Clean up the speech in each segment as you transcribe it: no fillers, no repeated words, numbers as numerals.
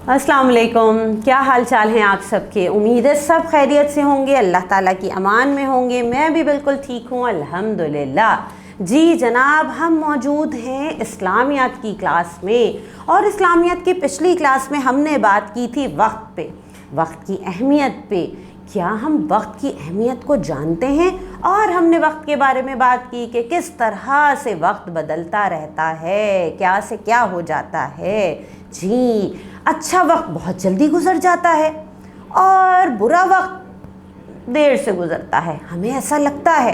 السلام علیکم، کیا حال چال ہیں آپ سب کے؟ امید ہے سب خیریت سے ہوں گے، اللہ تعالیٰ کی امان میں ہوں گے۔ میں بھی بالکل ٹھیک ہوں الحمدللہ۔ جی جناب، ہم موجود ہیں اسلامیات کی کلاس میں، اور اسلامیات کی پچھلی کلاس میں ہم نے بات کی تھی وقت پہ، وقت کی اہمیت پہ۔ کیا ہم وقت کی اہمیت کو جانتے ہیں؟ اور ہم نے وقت کے بارے میں بات کی کہ کس طرح سے وقت بدلتا رہتا ہے، کیا سے کیا ہو جاتا ہے۔ جی، اچھا وقت بہت جلدی گزر جاتا ہے اور برا وقت دیر سے گزرتا ہے۔ ہمیں ایسا لگتا ہے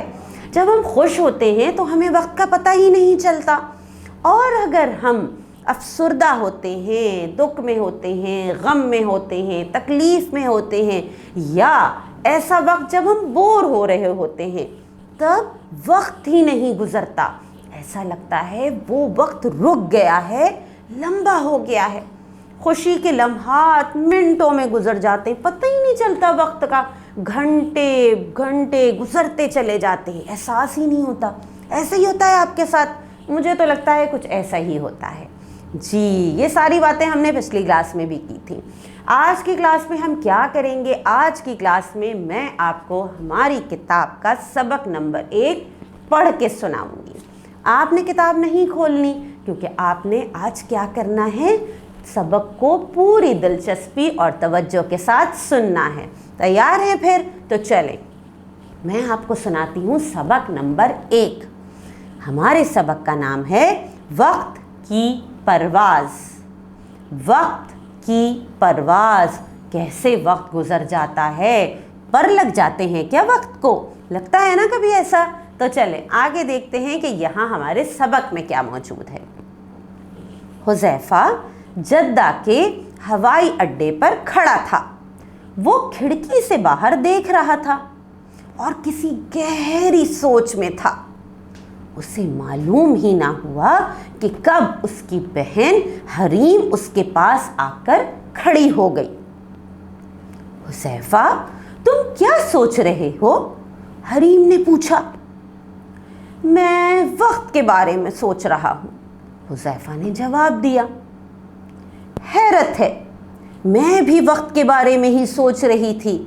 جب ہم خوش ہوتے ہیں تو ہمیں وقت کا پتہ ہی نہیں چلتا، اور اگر ہم افسردہ ہوتے ہیں، دکھ میں ہوتے ہیں، غم میں ہوتے ہیں، تکلیف میں ہوتے ہیں، یا ایسا وقت جب ہم بور ہو رہے ہوتے ہیں، تب وقت ہی نہیں گزرتا۔ ایسا لگتا ہے وہ وقت رک گیا ہے، لمبا ہو گیا ہے۔ خوشی کے لمحات منٹوں میں گزر جاتے ہیں، پتہ ہی نہیں چلتا وقت کا، گھنٹے گھنٹے گزرتے چلے جاتے ہیں، احساس ہی نہیں ہوتا۔ ایسا ہی ہوتا ہے آپ کے ساتھ؟ مجھے تو لگتا ہے کچھ ایسا ہی ہوتا ہے۔ جی، یہ ساری باتیں ہم نے پچھلی کلاس میں بھی کی تھی۔ آج کی کلاس میں ہم کیا کریں گے؟ آج کی کلاس میں میں آپ کو ہماری کتاب کا سبق نمبر 1 پڑھ کے سناؤں گی۔ آپ نے کتاب نہیں کھولنی، کیونکہ آپ نے آج کیا کرنا ہے؟ سبق کو پوری دلچسپی اور توجہ کے ساتھ سننا ہے۔ تیار ہیں پھر؟ تو چلیں، میں آپ کو سناتی ہوں سبق نمبر 1۔ ہمارے سبق کا نام ہے وقت کی پرواز۔ وقت کی پرواز، کیسے وقت گزر جاتا ہے؟ پر لگ جاتے ہیں کیا وقت کو؟ لگتا ہے نا کبھی ایسا؟ تو چلیں آگے دیکھتے ہیں کہ یہاں ہمارے سبق میں کیا موجود ہے۔ حذیفہ جدہ کے ہوائی اڈے پر کھڑا تھا۔ وہ کھڑکی سے باہر دیکھ رہا تھا اور کسی گہری سوچ میں تھا۔ اسے معلوم ہی نہ ہوا کہ کب اس کی بہن حریم اس کے پاس آ کر کھڑی ہو گئی۔ حذیفہ، تم کیا سوچ رہے ہو؟ حریم نے پوچھا۔ میں وقت کے بارے میں سوچ رہا ہوں، حذیفہ نے جواب دیا۔ حیرت ہے، میں بھی وقت کے بارے میں ہی سوچ رہی تھی،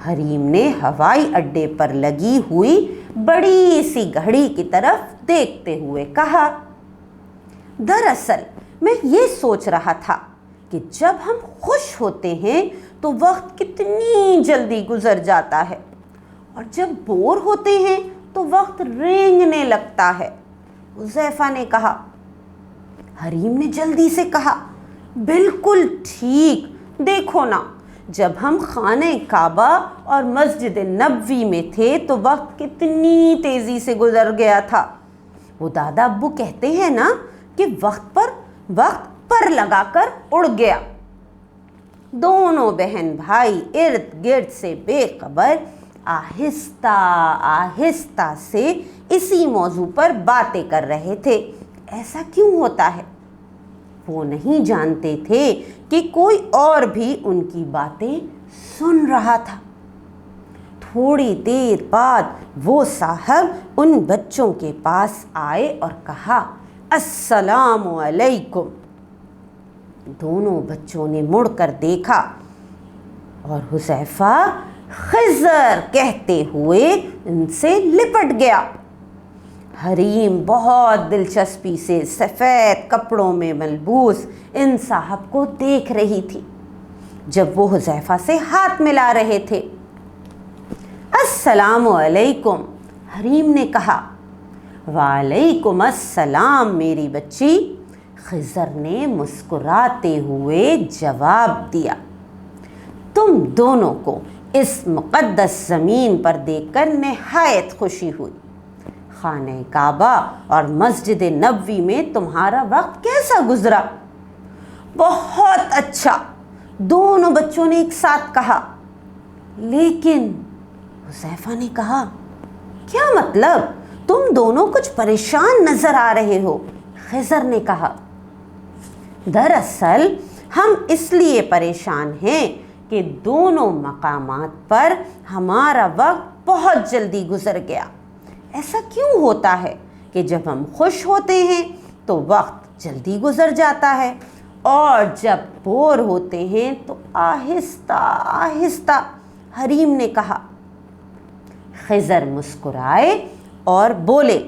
حریم نے ہوائی اڈے پر لگی ہوئی بڑی سی گھڑی کی طرف دیکھتے ہوئے کہا۔ دراصل میں یہ سوچ رہا تھا کہ جب ہم خوش ہوتے ہیں تو وقت کتنی جلدی گزر جاتا ہے، اور جب بور ہوتے ہیں تو وقت رینگنے لگتا ہے، حذیفہ نے کہا۔ حریم نے جلدی سے کہا، بالکل ٹھیک، دیکھو نا، جب ہم خانہ کعبہ اور مسجد نبوی میں تھے تو وقت کتنی تیزی سے گزر گیا تھا۔ وہ دادا ابو کہتے ہیں نا کہ وقت پر لگا کر اڑ گیا۔ دونوں بہن بھائی ارد گرد سے بے خبر آہستہ آہستہ سے اسی موضوع پر باتیں کر رہے تھے۔ ایسا کیوں ہوتا ہے؟ وہ نہیں جانتے تھے کہ کوئی اور بھی ان کی باتیں سن رہا تھا۔ تھوڑی دیر بعد وہ صاحب ان بچوں کے پاس آئے اور کہا، السلام علیکم۔ دونوں بچوں نے مڑ کر دیکھا اور حذیفہ خضر کہتے ہوئے ان سے لپٹ گیا۔ حریم بہت دلچسپی سے سفید کپڑوں میں ملبوس ان صاحب کو دیکھ رہی تھی جب وہ حذیفہ سے ہاتھ ملا رہے تھے۔ السلام علیکم، حریم نے کہا۔ وعلیکم السلام میری بچی، خضر نے مسکراتے ہوئے جواب دیا۔ تم دونوں کو اس مقدس زمین پر دیکھ کر نہایت خوشی ہوئی۔ خانہ کعبہ اور مسجد نبوی میں تمہارا وقت کیسا گزرا؟ بہت اچھا، دونوں بچوں نے ایک ساتھ کہا۔ لیکن حذیفہ نے کہا، کیا مطلب؟ تم دونوں کچھ پریشان نظر آ رہے ہو، خضر نے کہا۔ دراصل ہم اس لیے پریشان ہیں کہ دونوں مقامات پر ہمارا وقت بہت جلدی گزر گیا۔ ایسا کیوں ہوتا ہے کہ جب ہم خوش ہوتے ہیں تو وقت جلدی گزر جاتا ہے، اور جب بور ہوتے ہیں تو آہستہ آہستہ حریم نے کہا۔ خضر مسکرائے اور بولے،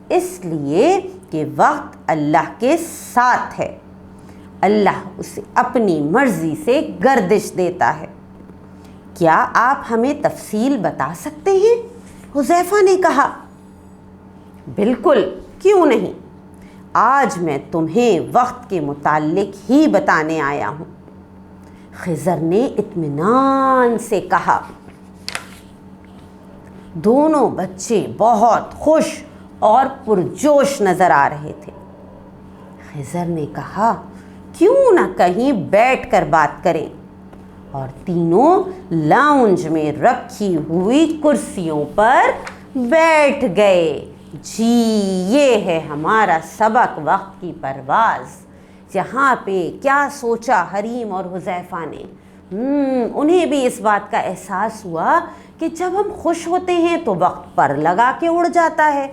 اس لیے کہ وقت اللہ کے ساتھ ہے، اللہ اسے اپنی مرضی سے گردش دیتا ہے۔ کیا آپ ہمیں تفصیل بتا سکتے ہیں؟ حذیفہ نے کہا، بالکل، کیوں نہیں، آج میں تمہیں وقت کے متعلق ہی بتانے آیا ہوں۔ خضر نے اطمینان سے کہا۔ دونوں بچے بہت خوش اور پرجوش نظر آ رہے تھے۔ خضر نے کہا، کیوں نہ کہیں بیٹھ کر بات کریں، اور تینوں لاؤنج میں رکھی ہوئی کرسیوں پر بیٹھ گئے۔ جی، یہ ہے ہمارا سبق وقت کی پرواز۔ یہاں پہ کیا سوچا حریم اور حذیفہ نے؟ انہیں بھی اس بات کا احساس ہوا کہ جب ہم خوش ہوتے ہیں تو وقت پر لگا کے اڑ جاتا ہے،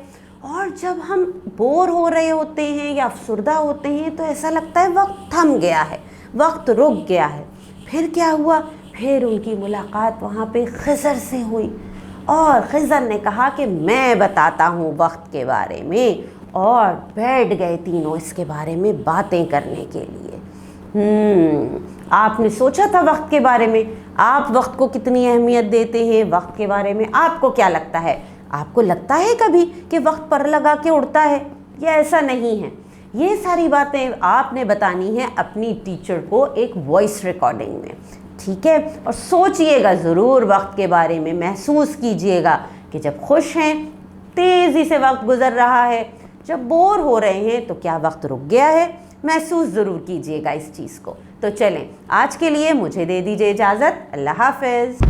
اور جب ہم بور ہو رہے ہوتے ہیں یا افسردہ ہوتے ہیں تو ایسا لگتا ہے وقت تھم گیا ہے، وقت رک گیا ہے۔ پھر کیا ہوا؟ پھر ان کی ملاقات وہاں پہ خضر سے ہوئی، اور خضر نے کہا کہ میں بتاتا ہوں وقت کے بارے میں، اور بیٹھ گئے تینوں اس کے بارے میں باتیں کرنے کے لیے۔ آپ نے سوچا تھا وقت کے بارے میں؟ آپ وقت کو کتنی اہمیت دیتے ہیں؟ وقت کے بارے میں آپ کو کیا لگتا ہے؟ آپ کو لگتا ہے کبھی کہ وقت پر لگا کے اڑتا ہے، یا ایسا نہیں ہے؟ یہ ساری باتیں آپ نے بتانی ہیں اپنی ٹیچر کو ایک وائس ریکارڈنگ میں، ٹھیک ہے؟ اور سوچئے گا ضرور وقت کے بارے میں، محسوس کیجئے گا کہ جب خوش ہیں تیزی سے وقت گزر رہا ہے، جب بور ہو رہے ہیں تو کیا وقت رک گیا ہے؟ محسوس ضرور کیجئے گا اس چیز کو۔ تو چلیں، آج کے لیے مجھے دے دیجئے اجازت۔ اللہ حافظ۔